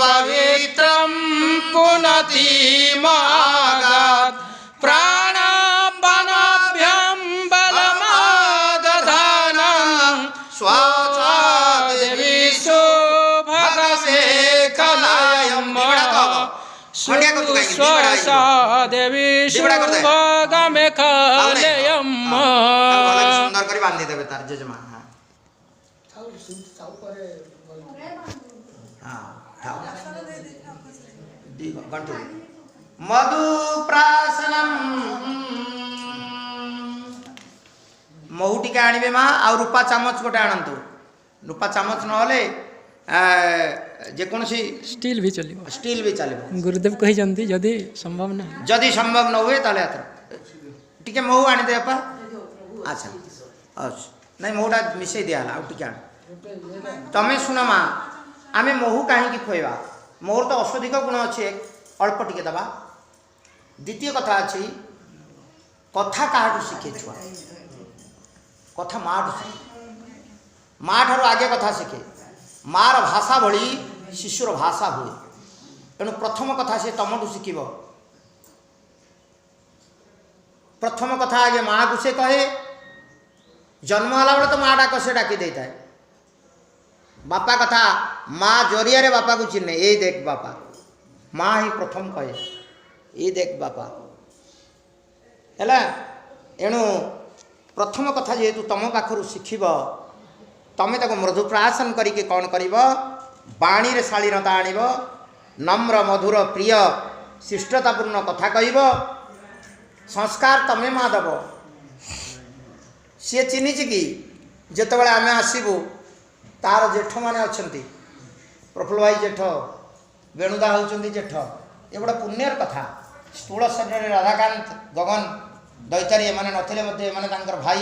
पवित्रं पुनति मागात् प्राणापानाभ्यां बलमादधानं स्वाहा देवी शुभगसे कलयम् स्वाहा देवी शुभगमे कलयम् सुंदर कर बांधी देवे तार जजमान मधुप्राशनम महू टिके आनिबे माँ आ रूपा चामच गोटे आणंतु रूपा चामच नहले जेकोसी स्टील भी चलिबो स्टील भी चलिबो गुरुदेव कहि जंती जदी संभव न जदी संभव न हुए ताले आतर टिके महू आनि दे अपा अच्छा अच्छा नहीं महूटा मिसई दिया आ टिके आन तमे सुन माँ आमे महू काहे की खोइबा मोर तो औषधिक गुण अच्छे अल्प टिके दबा द्वितीय कथा अच्छी कथा क्या शिखे छुआ कथा माँ शिखे माँ ठार आगे कथा शिखे मार भाषा भली शिशुर भाषा हुए तेणु प्रथम कथा से तुमठू शिख प्रथम कथा आगे माँ को से कहे जन्म होला बेले तो माँ डाक से डाकी दे था बापा कथा माँ जरिया रे बापा को चिन्हे ये देख बापा माँ ही प्रथम कहे ये देख बापा है एणु प्रथम कथा जेहेतु तुम पाखर शिखब तमें ताको मृदुप्राशन करके कौन कर बाणी रे शालीनता आण नम्र मधुर प्रिय शिष्टतापूर्ण कथा कह संस्कार तमें माँ दब सी चिन्ह कि जिते आम आसबू तार जेठ मैंने अच्छा प्रफुल्ल भाई जेठ वेणुदा होती जेठ ये गोटे पुण्यर कथा स्थूल शरीर राधाकांत गगन दैतारी एमाने नथिले मध्ये एमाने तांकर भाई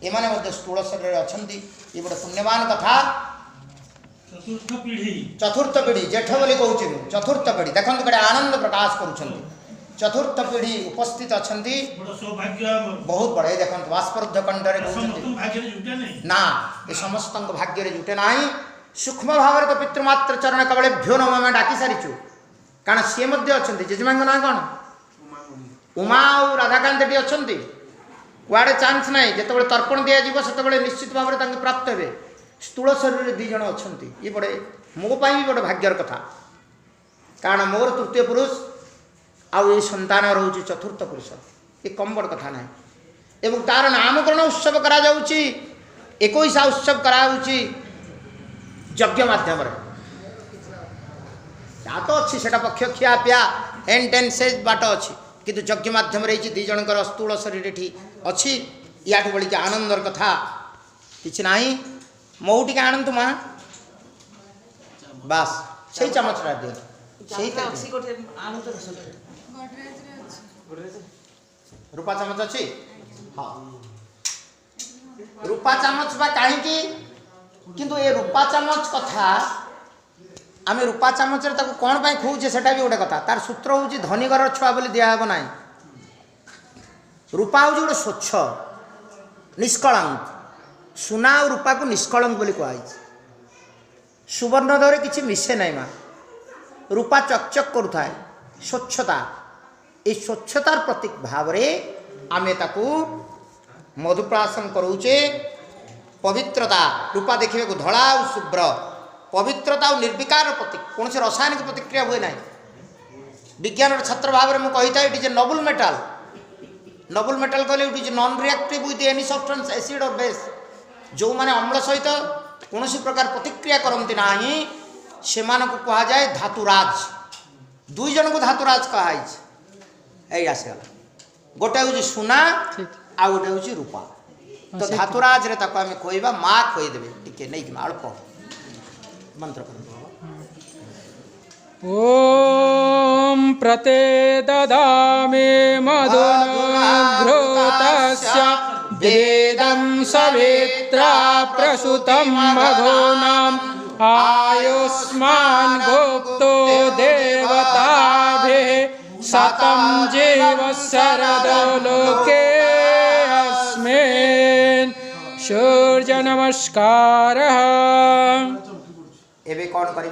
एमाने मध्ये स्थूल शरीर अछंती ये गोटे पुण्यवान कथा चतुर्थ पीढ़ी जेठ बोली कहूँ चतुर्थ पीढ़ी देखो कड़े आनंद प्रकाश करुँच चतुर्थ पीढ़ी उपस्थित अछंती बहुत बड़े देखो बाष्परुद्ध कंठरे ना ये समस्त भाग्य जुटे ना सूक्ष्म भाव तो पितृमात्र चरण कबलेभ्यो नम आम डाकी सारीचु कारण सी अच्छा जेजेमा ना कौन उमा और राधाकांत टी अच्छा कुआड़े चान्स ना जिते तर्पण दिज्व से निश्चित भाव में प्राप्त हे स्थूल शरीर दी जन अच्छा ये बड़े मोपाई भी गोटे भाग्यर कथा कारण मोर तृतीय पुरुष आउ ये संतान रोचे चतुर्थ पुरुष ये कम बड़ कथा ना एवं तार नामकरण उत्सव करा 21 उत्सव करा यज्ञ मध्यम तो अच्छी से पक्ष खिया पिया एन टेन से बाट अच्छी किंतु यज्ञ मध्यम दी जनकर स्थूल शरीर अच्छी या बड़ी आनंदर कथा कि ना मऊ टी आणतु माँ बास से चमचटा दिए रूपा चामच अच्छी हाँ रूपा चामच बा कहीं किंतु ये रूपा चामच कथा आम रूपा चामच कौन पाई खुचे से भी गोटे कथा तार सूत्र हूँ धनीगर छुआ बोली दिहब ना रूपा हूँ गोटे स्वच्छ निष्कलंक सुना और रूपा को निष्कलंक बोली कहुई सुवर्ण दरे किसी मिसे ना माँ रूपा चकचक करुए स्वच्छता ये स्वच्छतार प्रतीक भाव रे आमे ताकू मधुप्राशन करूचे पवित्रता रूपा देखिए को धड़ा और शुभ्र पवित्रता और निर्विकार प्रतीक कौन से रासायनिक प्रतिक्रिया हुए ना विज्ञान छात्र भाव में मुझे it is a noble metal कहले it is non reactive with any substance acid और बेस जो माने अम्ल सहित कौन प्रकार प्रतिक्रिया करती ना से कहा जाए धातुराज दुई जन को धातुराज कहुई आसगला गोटे हूँ सुना आ गोटे हूँ रूपा तो धातुराज रे ताको आमे खोइबा माँ खोईदेवे टिके नहीं कि अल्प मंत्र ओम प्रते ददामि मधुनाघ्रोतस्य वेदं सवित्रा प्रसूतं मघोनाम् आयुष्मान गुप्तो देवताभिः शतं जीव शरदो लोके अस्मिन् सूर्य नमस्कारः। एबे कौन करी